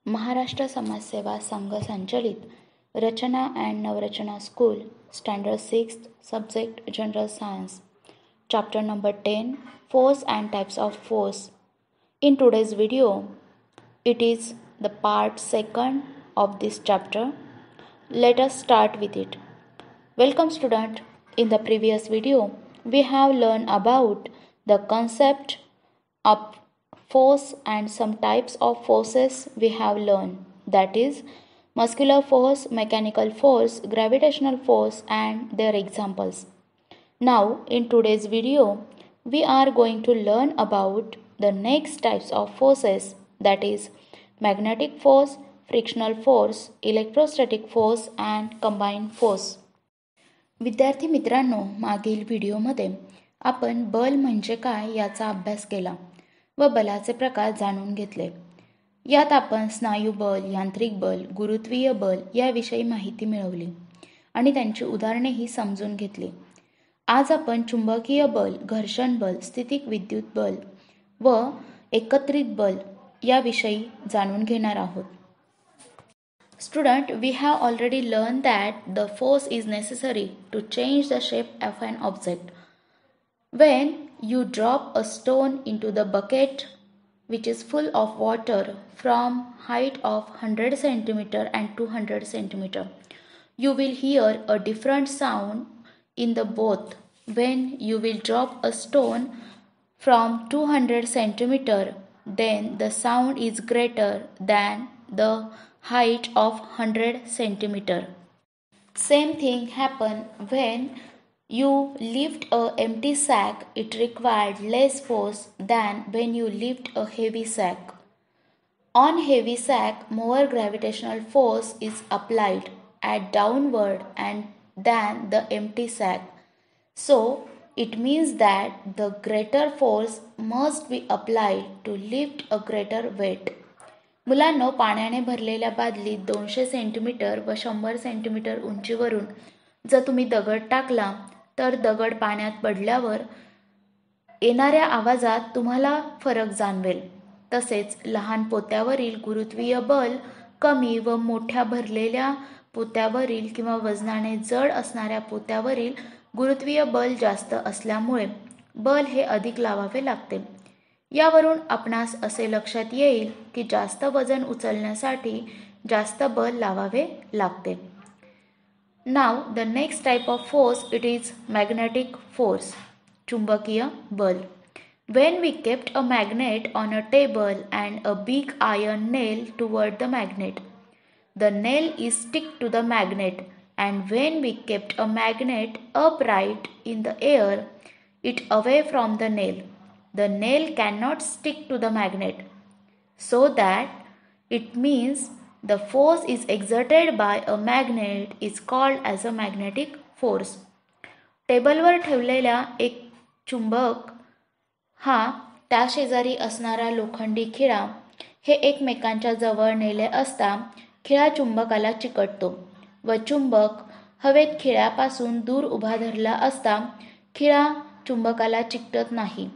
महाराष्ट्र समाजसेवा संघ संचलित रचना and Navrachna School, Standard 6th, Subject General Science, Chapter number 10, Force and Types of Force. In today's video, it is the part 2nd of this chapter. Let us start with it. Welcome student. In the previous video, we have learned about the concept of force and some types of forces we have learned, that is muscular force, mechanical force, gravitational force and their examples. Now in today's video we are going to learn about the next types of forces, that is magnetic force, frictional force, electrostatic force and combined force. विद्यार्थी मित्रांनो, मागील व्हिडिओमध्ये आपण बल म्हणजे काय याचा अभ्यास केला व बलाचे प्रकार जाणून घेतले. यात आपण स्नायू बल, यांत्रिक बल, गुरुत्वीय बल याविषयी माहिती मिळवली आणि त्यांची उदाहरणेही समजून घेतली. आज आपण चुंबकीय बल, घर्षण बल, स्थितिक विद्युत बल व एकत्रित बल याविषयी जाणून घेणार आहोत. Student, we have already learned that the force is necessary to change the shape of an object. When you drop a stone into the bucket which is full of water from height of 100 cm and 200 cm, you will hear a different sound in the both. When you will drop a stone from 200 cm, then the sound is greater than the height of 100 cm. Same thing happen when you lift a empty sack. It required less force than when you lift a heavy sack. On heavy sack, more gravitational force is applied at downward and than the empty sack. So it means that the greater force must be applied to lift a greater weight. मुलांनो, पाण्याने भरलेल्या बादलीत 200 centimetre व 100 centimetre उंचीवरून जर तुम्ही दगड टाकला तर दगड पाण्यात पडल्यावर येणाऱ्या आवाजात तुम्हाला फरक जाणवेल. तसेच लहान पोत्यावरील गुरुत्वीय बल कमी व मोठ्या भरलेल्या पोत्यावरील किंवा वजनाने जड असणाऱ्या पोत्यावरील गुरुत्वीय बल जास्त असल्यामुळे बल हे अधिक लावावे लागते. यावरून आपणास असे लक्षात येईल की जास्त वजन उचलण्यासाठी जास्त बल लावावे लागते. Now the next type of force, it is magnetic force, चुंबकीय बल. When we kept a magnet on a table and a big iron nail toward the magnet, the nail is stick to the magnet, and when we kept a magnet upright in the air, it away from the nail cannot stick to the magnet. So that it means the force is exerted by a magnet is called as a magnetic force. टेबलवर ठेवलेला एक चुंबक हा त्या शेजारी असणारा लोखंडी खिळा हे एकमेकांच्या जवळ नेले असता खिळा चुंबकाला चिकटतो व चुंबक हवेत खिळ्यापासून दूर उभा धरला असता खिळा चुंबकाला चिकटत नाही.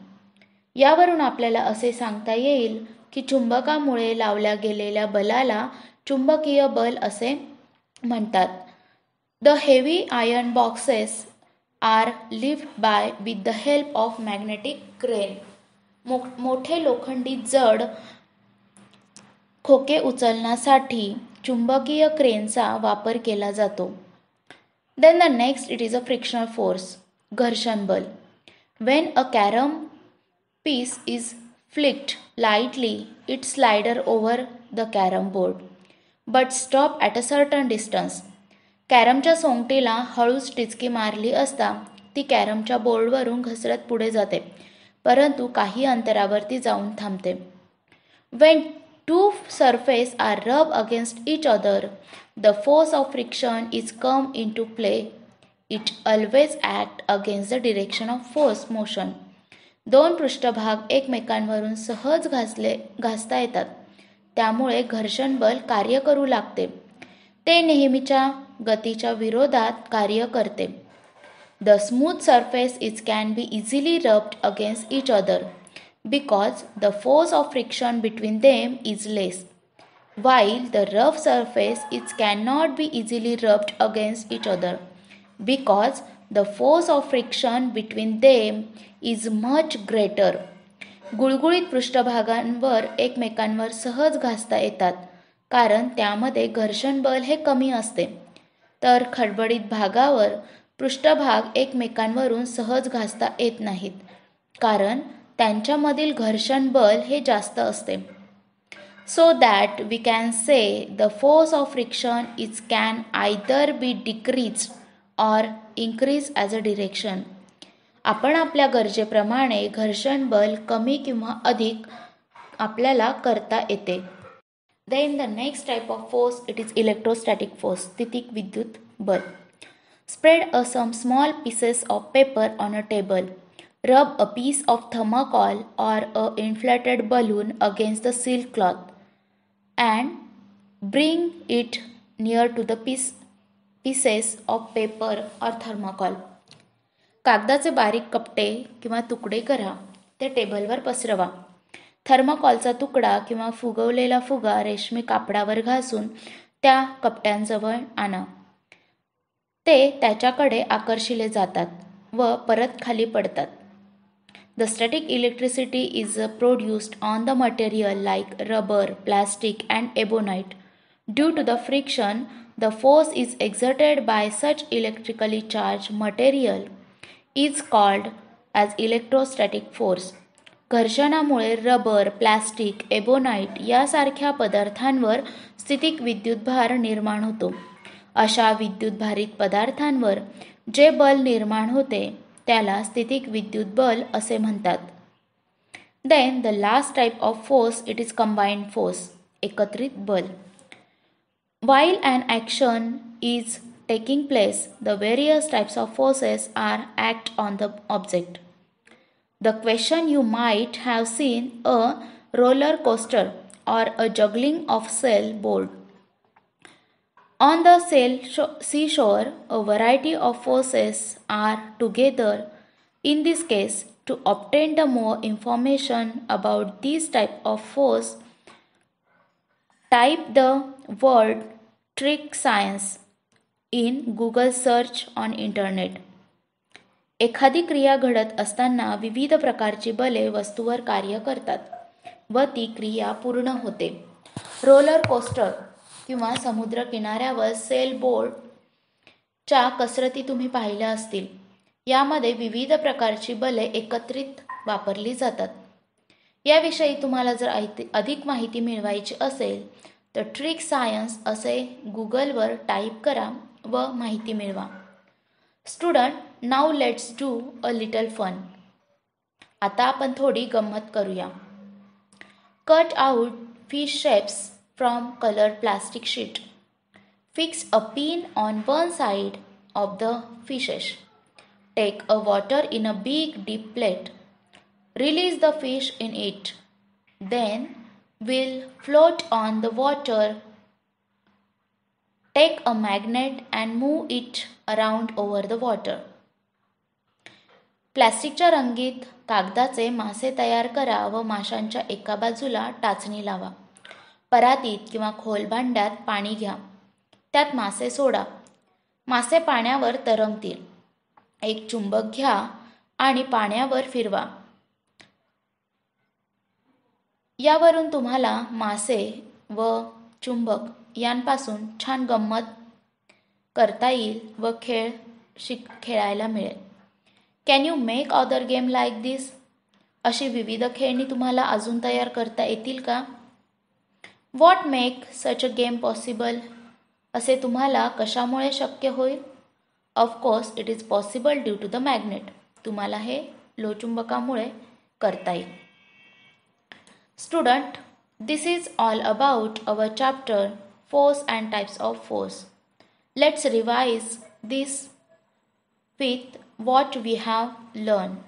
यावरून आपल्याला असे सांगता येईल की चुंबकामुळे लावल्या गेलेल्या बलाला चुंबकीय बल असे म्हणतात. The heavy iron boxes are lifted by with the help of magnetic crane. मोठे लोखंडी जड खोके उचलण्यासाठी चुंबकीय क्रेनचा वापर केला जातो. Then the next, it is a frictional force, घर्षण बल. When a carom piece is flicked lightly, it slides over the carom board, but stop at a certain distance. कॅरमच्या सोंगटीला हळूच टिचकी मारली असता ती कॅरमच्या बोर्डवरून घसरत पुढे जाते, परंतु काही अंतरावरती जाऊन थांबते. When two surfaces are rubbed against each other, the force of friction is come into play. It always acts against the direction of force motion. दोन पृष्ठभाग एकमेकांवरून सहज घासता येतात, त्यामुळे घर्षण बल कार्य करू लागते. ते नेहमीच्या गतीच्या विरोधात कार्य करते. The smooth surface can be easily rubbed against each other because the force of friction between them is less. while the rough surface it cannot be easily rubbed against each other because the force of friction between them is much greater. गुळगुळीत पृष्ठभागांवर एकमेकांवर सहज घासता येतात कारण त्यामध्ये घर्षण बल हे कमी असते, तर खडबडीत भागावर पृष्ठभाग एकमेकांवरून सहज घासता येत नाहीत कारण त्यांच्यामधील घर्षण बल हे जास्त असते. So that we can say the force of friction is can either be decreased or increased as a direction. आपण आपल्या गरजेप्रमाणे घर्षण बल कमी किंवा अधिक आपल्याला करता येते. Then the next type of force it is electrostatic force, स्थितिक विद्युत बल. Spread some small pieces of paper on a table. Rub a piece of thermocol or a inflated balloon against the silk cloth and bring it near to the pieces of paper or thermocol. कागदाचे बारीक कपटे किंवा तुकडे करा, ते टेबलवर पसरवा. थर्मोकॉलचा तुकडा किंवा फुगवलेला फुगा रेशमी कापडावर घासून त्या कपट्यांजवळ आणा. ते त्याच्याकडे आकर्षिले जातात व परत खाली पडतात. The static electricity is produced on the material like rubber, plastic and ebonite. Due to the friction, the force is exerted by such electrically charged material is called as electrostatic force. घर्षणामुळे rubber, plastic, ebonite यासारख्या पदार्थांवर स्थितिक विद्युतभार निर्माण होतो. अशा विद्युतभारित पदार्थांवर जे बल निर्माण होते त्याला स्थितिक विद्युत बल असे म्हणतात. Then the last type of force it is combined force, एकत्रित बल. While an action is taking place, the various types of forces are act on the object. The question you might have seen a roller coaster or a juggling of sail board. On the seashore, a variety of forces are together. In this case, to obtain the more information about this type of force, type the word trick science in Google search on internet. एखादी क्रिया घडत असताना विविध प्रकारची बले वस्तूवर कार्य करतात व ती क्रिया पूर्ण होते. रोलर कोस्टर किंवा समुद्र किनाऱ्यावर सेल बोर्डच्या कसरती तुम्ही पाहिल्या असतील. यामध्ये विविध प्रकारची बले एकत्रित वापरली जातात. याविषयी तुम्हाला जर अधिक माहिती मिळवायची असेल तर ट्रिक सायन्स असे गुगलवर टाईप करा व माहिती मिळवा. Student, now let's do a little fun. आता आपण थोडी गंमत करूया. Cut out fish shapes from colored plastic sheet. Fix a pin on one side of the fishes. Take a water in a big deep plate. Release the fish in it. Then will float on the water. Take a magnet and move it around over the water. प्लास्टिकच्या रंगीत कागदाचे मासे तयार करा व माशांच्या एका बाजूला टाचणी लावा. परातीत किंवा खोल भांड्यात पाणी घ्या. त्यात मासे सोडा. मासे पाण्यावर तरंगतील. एक चुंबक घ्या आणि पाण्यावर फिरवा. यावरून तुम्हाला मासे व चुंबक यांपासून छान गंमत करता येईल व खेळायला मिळेल. Can you make other game like this? अशी विविध खेळणी तुम्हाला अजून तयार करता येतील का? What make such a game possible? असे तुम्हाला कशामुळे शक्य होईल? Of course, it is possible due to the magnet. तुम्हाला हे लोहचुंबकामुळे करता येईल. Student, this is all about our chapter Force and Types of Force. Let's revise this with what we have learned.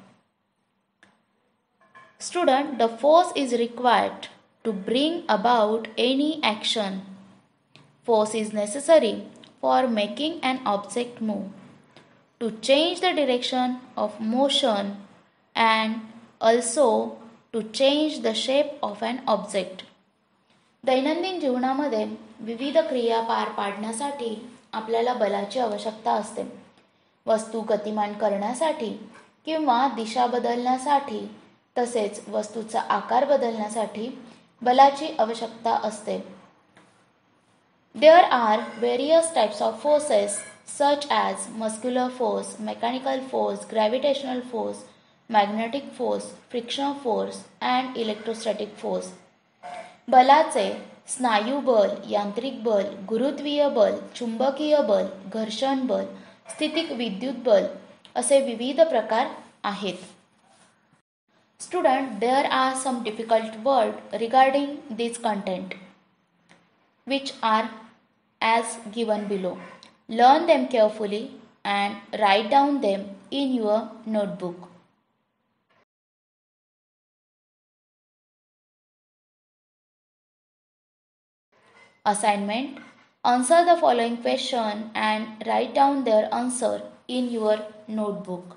Student, the force is required to bring about any action. Force is necessary for making an object move, to change the direction of motion and also to change the shape of an object. दैनंदिन जीवनामध्ये विविध क्रिया पार पाडण्यासाठी आपल्याला बलाची आवश्यकता असते. वस्तू गतिमान करण्यासाठी किंवा दिशा बदलण्यासाठी तसेच वस्तूचा आकार बदलण्यासाठी बलाची आवश्यकता असते. There are various types of forces such as muscular force, mechanical force, gravitational force, magnetic force, frictional force and electrostatic force. बलाचे स्नायू बल, यांत्रिक बल, गुरुत्वीय बल, चुंबकीय बल, घर्षण बल, स्थितिक विद्युत बल असे विविध प्रकार आहेत. Student, there are some difficult words regarding this content, which are as given below. Learn them carefully and write down them in your notebook. Assignment: answer the following question and write down their answer in your notebook.